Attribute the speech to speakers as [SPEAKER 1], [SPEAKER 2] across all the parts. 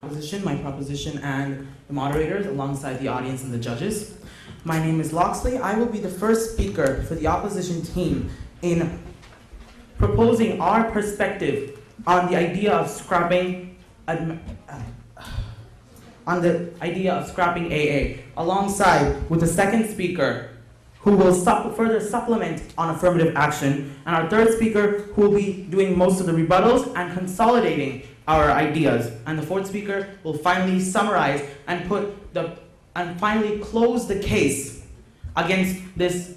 [SPEAKER 1] My proposition and the moderators alongside the audience and the judges. My name is Loxley. I will be the first speaker for the opposition team in proposing our perspective on the idea of scrapping AA, alongside with the second speaker who will further supplement on affirmative action, and our third speaker who will be doing most of the rebuttals and consolidating our ideas, and the fourth speaker will finally summarize and finally close the case against this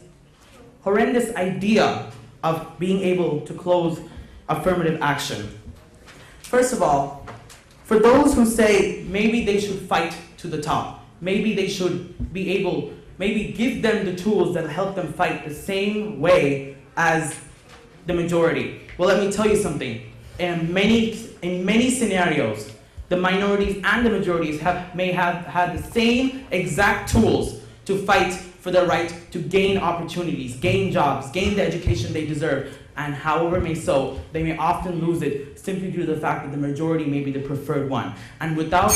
[SPEAKER 1] horrendous idea of being able to close affirmative action. First of all, for those who say maybe they should fight to the top, maybe they should be able, maybe give them the tools that help them fight the same way as the majority. Well, let me tell you something. In many scenarios, the minorities and the majorities may have had the same exact tools to fight for their right to gain opportunities, gain jobs, gain the education they deserve, and however may so, they may often lose it simply due to the fact that the majority may be the preferred one. And without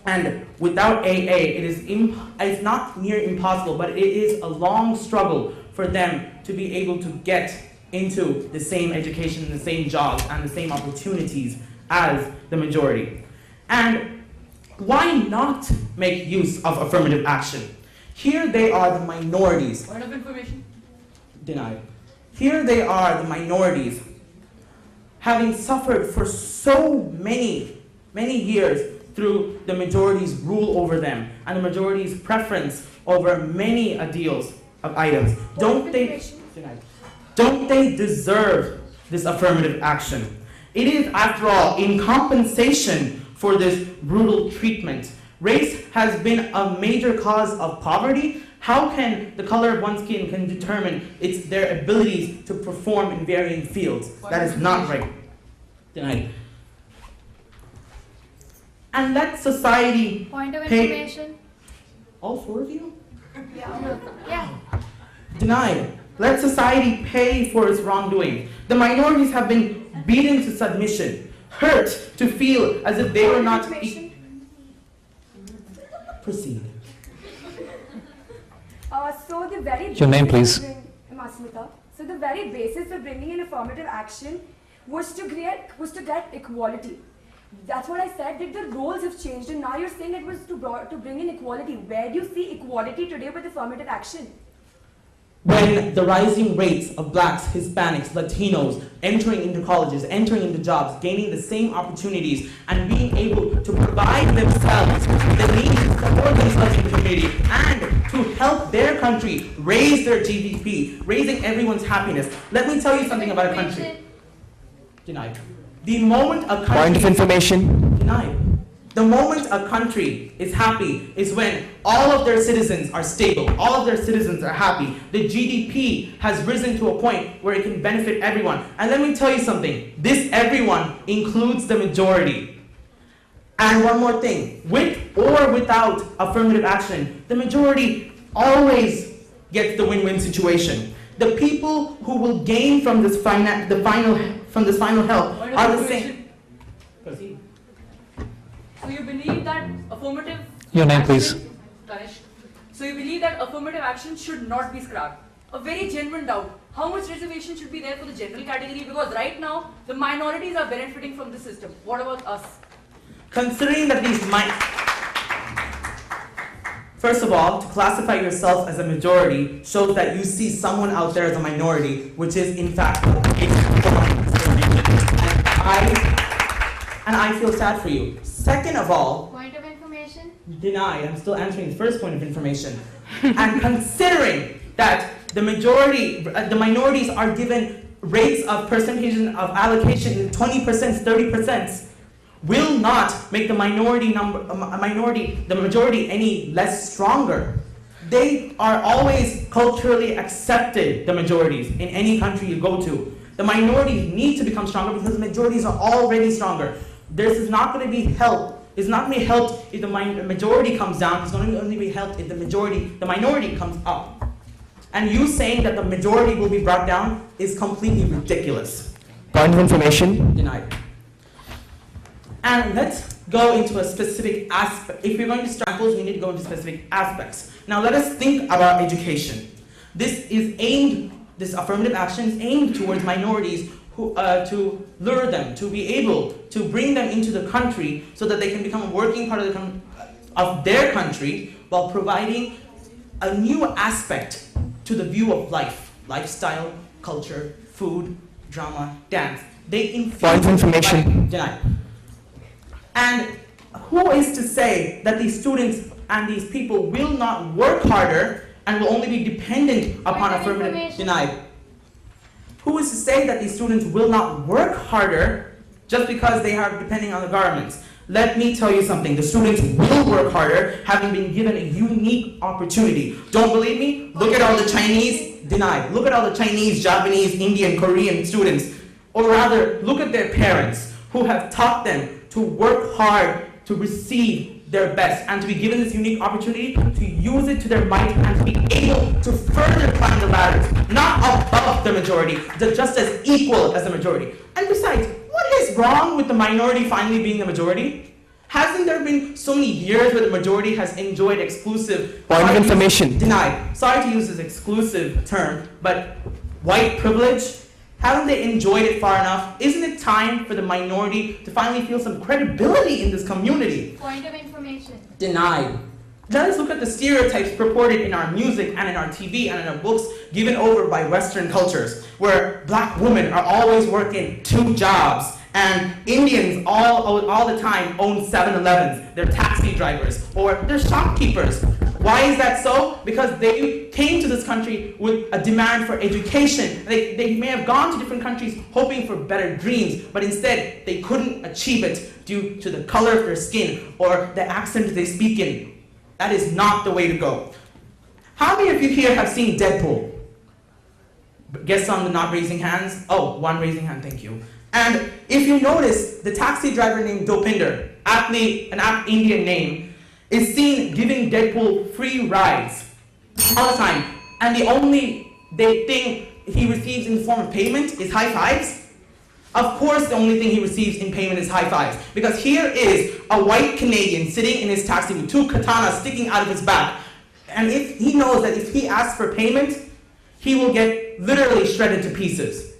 [SPEAKER 1] AA, it's not near impossible, but it is a long struggle for them to be able to get into the same education, the same jobs, and the same opportunities as the majority. And why not make use of affirmative action? Here they are the minorities.
[SPEAKER 2] Point of information.
[SPEAKER 1] Denied. Here they are the minorities, having suffered for so many years through the majority's rule over them and the majority's preference over many deals of items. Don't they deserve this affirmative action? It is, after all, in compensation for this brutal treatment. Race has been a major cause of poverty. How can the color of one's skin can determine their abilities to perform in varying fields? That is not right. Denied. And let society
[SPEAKER 3] Point of information.
[SPEAKER 1] All four of you?
[SPEAKER 3] Yeah.
[SPEAKER 1] Denied. Let society pay for its wrongdoing. The minorities have been beaten to submission, hurt to feel as if they were not. Proceed.
[SPEAKER 4] So the very
[SPEAKER 5] Your name, please.
[SPEAKER 4] So the very basis of bringing in affirmative action was to get equality. That's what I said, that the roles have changed, and now you're saying it was to bring in equality. Where do you see equality today with affirmative action?
[SPEAKER 1] When the rising rates of blacks, Hispanics, Latinos entering into colleges, entering into jobs, gaining the same opportunities, and being able to provide themselves the needs to support themselves in the community and to help their country raise their GDP, raising everyone's happiness. Let me tell you something about a country. Denied. The moment a country...
[SPEAKER 5] Point of information.
[SPEAKER 1] Denied. The moment a country is happy is when all of their citizens are stable, all of their citizens are happy. The GDP has risen to a point where it can benefit everyone. And let me tell you something, this everyone includes the majority. And one more thing, with or without affirmative action, the majority always gets the win-win situation. The people who will gain from this final help are the same. Proceed.
[SPEAKER 2] So you believe that affirmative
[SPEAKER 5] Your name,
[SPEAKER 2] action,
[SPEAKER 5] please.
[SPEAKER 2] Tanish. So you believe that affirmative action should not be scrapped. A very genuine doubt. How much reservation should be there for the general category? Because right now, the minorities are benefiting from the system. What about us?
[SPEAKER 1] Considering that First of all, to classify yourself as a majority shows that you see someone out there as a minority, which is in fact a form of discrimination. And I feel sad for you. Second of all,
[SPEAKER 3] Point of information.
[SPEAKER 1] denied. I'm still answering the first point of information. And considering that the minorities are given rates of percentage of allocation in 20%, 30%, will not make the majority any less stronger. They are always culturally accepted, the majorities, in any country you go to. The minorities need to become stronger because the majorities are already stronger. This is not going to be helped. It's not going to be helped if the majority comes down. It's going to only be helped if the minority comes up. And you saying that the majority will be brought down is completely ridiculous.
[SPEAKER 5] Point of information.
[SPEAKER 1] Denied. And let's go into a specific aspect. If we're going to start examples, we need to go into specific aspects. Now let us think about education. This affirmative action is aimed towards minorities to lure them, to be able to bring them into the country so that they can become a working part of their country while providing a new aspect to the view of life, lifestyle, culture, food, drama, dance. They infuse information. And who is to say that these students and these people will not work harder and will only be dependent upon affirmative denied? Who is to say that these students will not work harder just because they are depending on the governments? Let me tell you something. The students will work harder, having been given a unique opportunity. Don't believe me? Look at all the Chinese denied. Look at all the Chinese, Japanese, Indian, Korean students. Or rather, look at their parents who have taught them to work hard to receive their best and to be given this unique opportunity to use it to their might and to be able to further climb the ladders, not above the majority, just as equal as the majority. And besides, what is wrong with the minority finally being the majority? Hasn't there been so many years where the majority has enjoyed exclusive
[SPEAKER 5] point of information
[SPEAKER 1] denied? Sorry to use this exclusive term, but white privilege. Haven't they enjoyed it far enough? Isn't it time for the minority to finally feel some credibility in this community?
[SPEAKER 3] Point of information.
[SPEAKER 1] Denied. Let us look at the stereotypes purported in our music and in our TV and in our books given over by Western cultures, where black women are always working 2 jobs, and Indians all the time own 7-Elevens. They're taxi drivers, or they're shopkeepers. Why is that so? Because they came to this country with a demand for education. They may have gone to different countries hoping for better dreams, but instead they couldn't achieve it due to the color of their skin or the accent they speak in. That is not the way to go. How many of you here have seen Deadpool? Guess on the not raising hands? Oh, one raising hand, thank you. And if you notice, the taxi driver named Dopinder, aptly an Indian name, is seen giving Deadpool free rides all the time. And the only thing he receives in the form of payment is high fives. Of course, the only thing he receives in payment is high fives. Because here is a white Canadian sitting in his taxi with 2 katanas sticking out of his back. And if he knows that if he asks for payment, he will get literally shredded to pieces.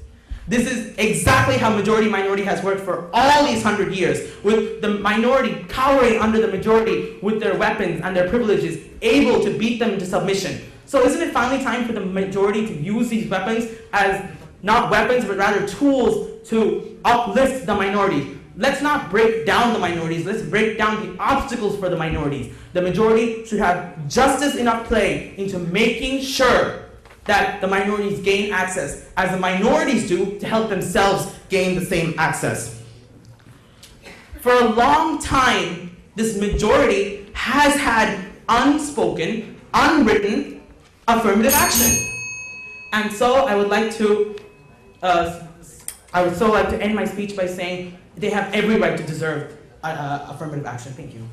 [SPEAKER 1] This is exactly how majority-minority has worked for all these 100 years, with the minority cowering under the majority with their weapons and their privileges, able to beat them into submission. So isn't it finally time for the majority to use these weapons as not weapons, but rather tools to uplift the minority? Let's not break down the minorities, let's break down the obstacles for the minorities. The majority should have just as enough play into making sure that the minorities gain access as the minorities do to help themselves gain the same access. For a long time, this majority has had unspoken, unwritten affirmative action. And so I would so like to end my speech by saying they have every right to deserve affirmative action. Thank you.